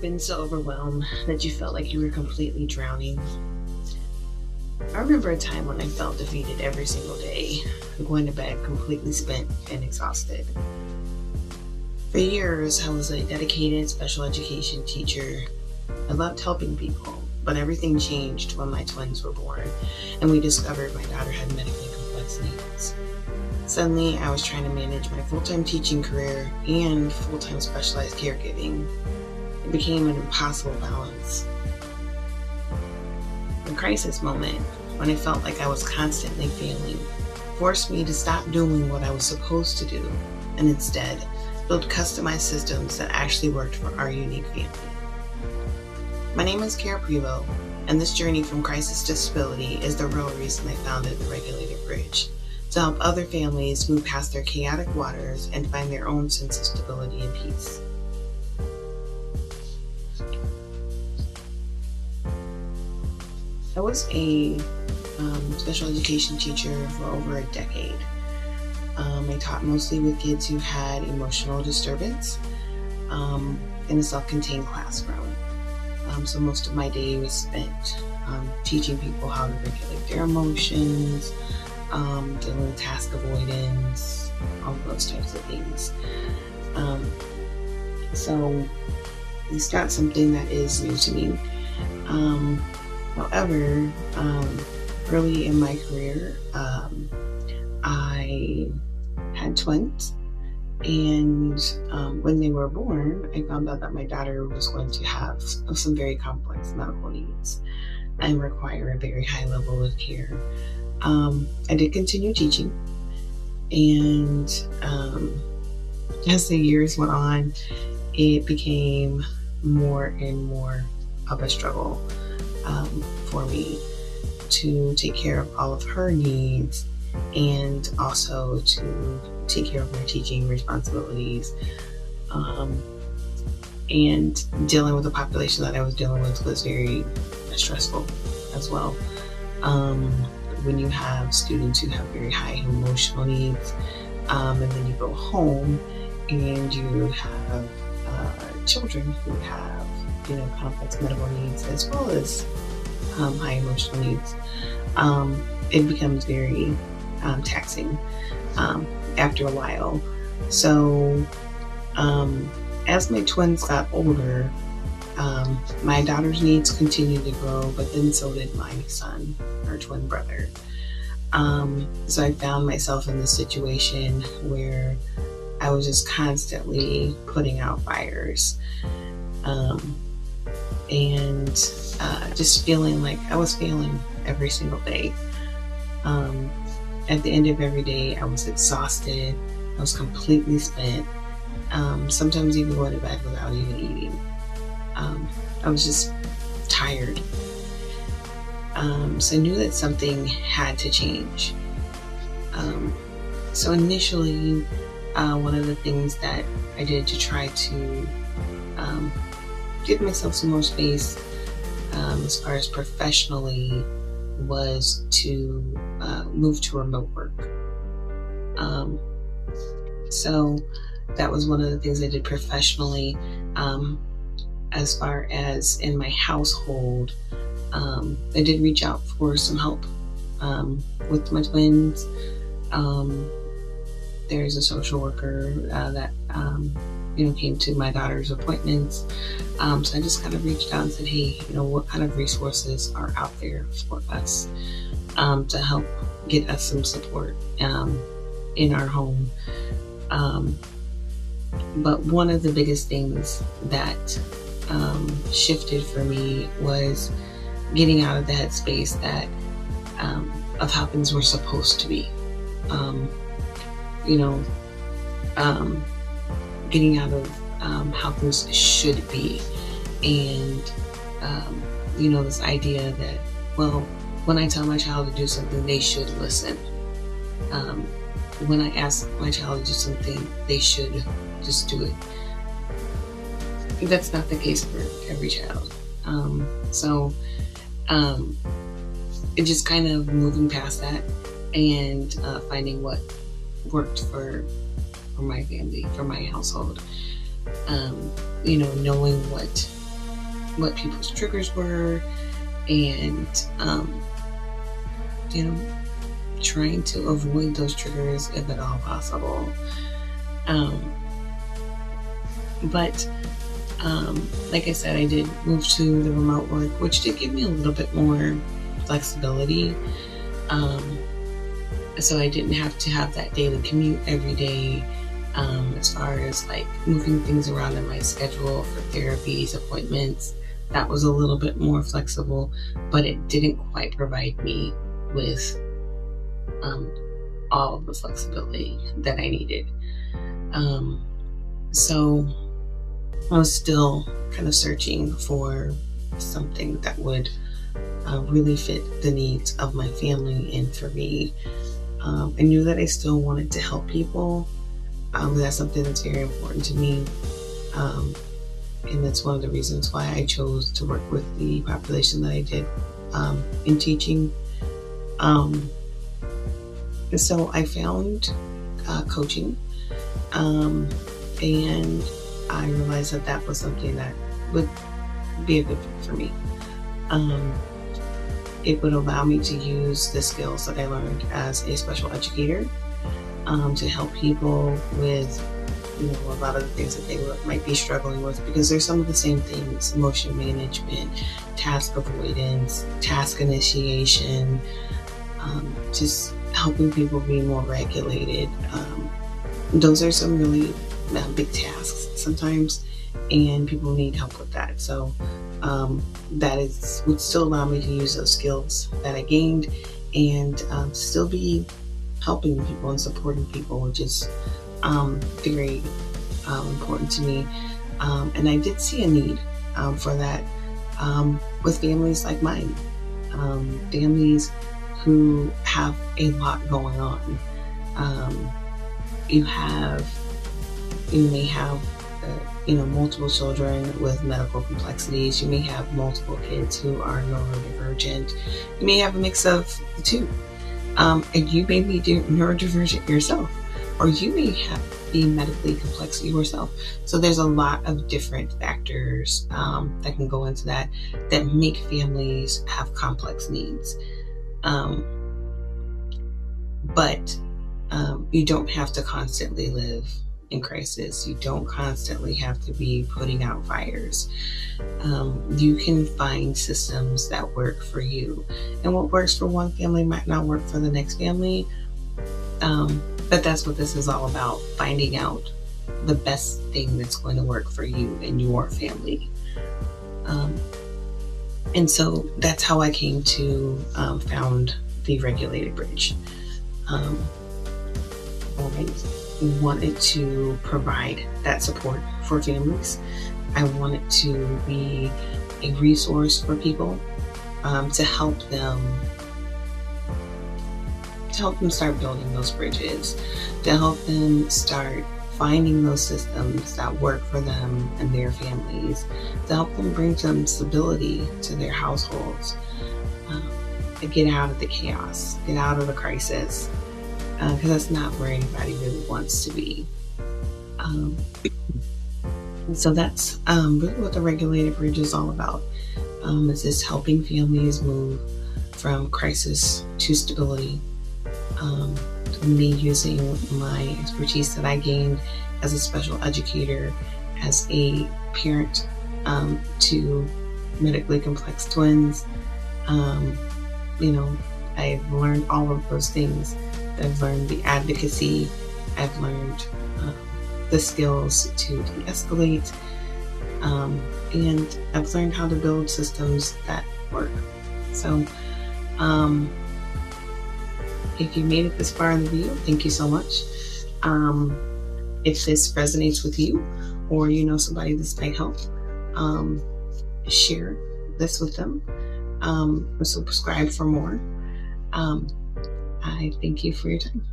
been so overwhelmed that you felt like you were completely drowning? I remember a time when I felt defeated every single day, going to bed completely spent and exhausted. For years, I was a dedicated special education teacher. I loved helping people, but everything changed when my twins were born and we discovered my daughter had medically complex needs. Suddenly, I was trying to manage my full-time teaching career and full-time specialized caregiving. It became an impossible balance. The crisis moment, when I felt like I was constantly failing, forced me to stop doing what I was supposed to do and instead build customized systems that actually worked for our unique family. My name is Prevo, and this journey from crisis to stability is the real reason I founded the Regulator Bridge, to help other families move past their chaotic waters and find their own sense of stability and peace. I was a special education teacher for over a decade. I taught mostly with kids who had emotional disturbance in a self-contained classroom. So most of my day was spent teaching people how to regulate their emotions, dealing with task avoidance, all of those types of things. So it's not something that is new to me. However, early in my career, I had twins, and when they were born, I found out that my daughter was going to have some very complex medical needs and require a very high level of care. I did continue teaching, and as the years went on, it became more and more of a struggle for me to take care of all of her needs and also to take care of my teaching responsibilities. And dealing with the population that I was dealing with was very stressful as well. When you have students who have very high emotional needs, and then you go home and you have children who have, complex medical needs as well as high emotional needs, it becomes very taxing after a while. So as my twins got older, my daughter's needs continued to grow, but then so did my son, her twin brother. So I found myself in this situation where I was just constantly putting out fires, and just feeling like I was failing every single day. At the end of every day, I was exhausted. I was completely spent. Sometimes even going to bed without even eating. I was just tired. So I knew that something had to change. So initially, one of the things that I did to try to give myself some more space as far as professionally was to move to remote work. So that was one of the things I did professionally. As far as in my household, I did reach out for some help with my twins. There's a social worker that came to my daughter's appointments. So I just kind of reached out and said, hey, what kind of resources are out there for us to help get us some support in our home. But one of the biggest things that shifted for me was getting out of the headspace that of how things were supposed to be. Getting out of how things should be, and this idea that, well, when I tell my child to do something, they should listen. When I ask my child to do something, they should just do it. That's not the case for every child. So it just kind of moving past that and finding what worked for my family, for my household. Knowing what what people's triggers were, and you know, trying to avoid those triggers if at all possible. But like I said, I did move to the remote work, which did give me a little bit more flexibility. So I didn't have to have that daily commute every day. As far as like moving things around in my schedule for therapies, appointments, that was a little bit more flexible, but it didn't quite provide me with all of the flexibility that I needed. So I was still kind of searching for something that would really fit the needs of my family and for me. I knew that I still wanted to help people. That's something that's very important to me. And that's one of the reasons why I chose to work with the population that I did in teaching. So I found coaching, and I realized that that was something that would be a good fit for me. It would allow me to use the skills that I learned as a special educator to help people with a lot of the things that they might be struggling with, because there's some of the same things: emotion management, task avoidance, task initiation, just helping people be more regulated. Those are some really big tasks sometimes, and people need help with that. So that would still allow me to use those skills that I gained and still be helping people and supporting people, which is very important to me. And I did see a need for that with families like mine, families who have a lot going on. You may have multiple children with medical complexities. You may have multiple kids who are neurodivergent. You may have a mix of the two. And you may be neurodivergent yourself, or you may be medically complex yourself. So there's a lot of different factors that can go into that make families have complex needs. But you don't have to constantly live in crisis. You don't constantly have to be putting out fires. You can find systems that work for you. And what works for one family might not work for the next family. But that's what this is all about, finding out the best thing that's going to work for you and your family. And so that's how I came to found the Regulated Bridge. I wanted to provide that support for families. I wanted to be a resource for people to help them start building those bridges, to help them start finding those systems that work for them and their families, to help them bring some stability to their households, to get out of the chaos, get out of the crisis, because that's not where anybody really wants to be. So that's really what the Regulated Bridge is all about. It's just helping families move from crisis to stability. Me using my expertise that I gained as a special educator, as a parent to medically complex twins. I've learned all of those things. I've learned the advocacy. I've learned the skills to de-escalate. And I've learned how to build systems that work. So, if you made it this far in the video, thank you so much. If this resonates with you, or you know somebody this might help, share this with them. Subscribe for more. I thank you for your time.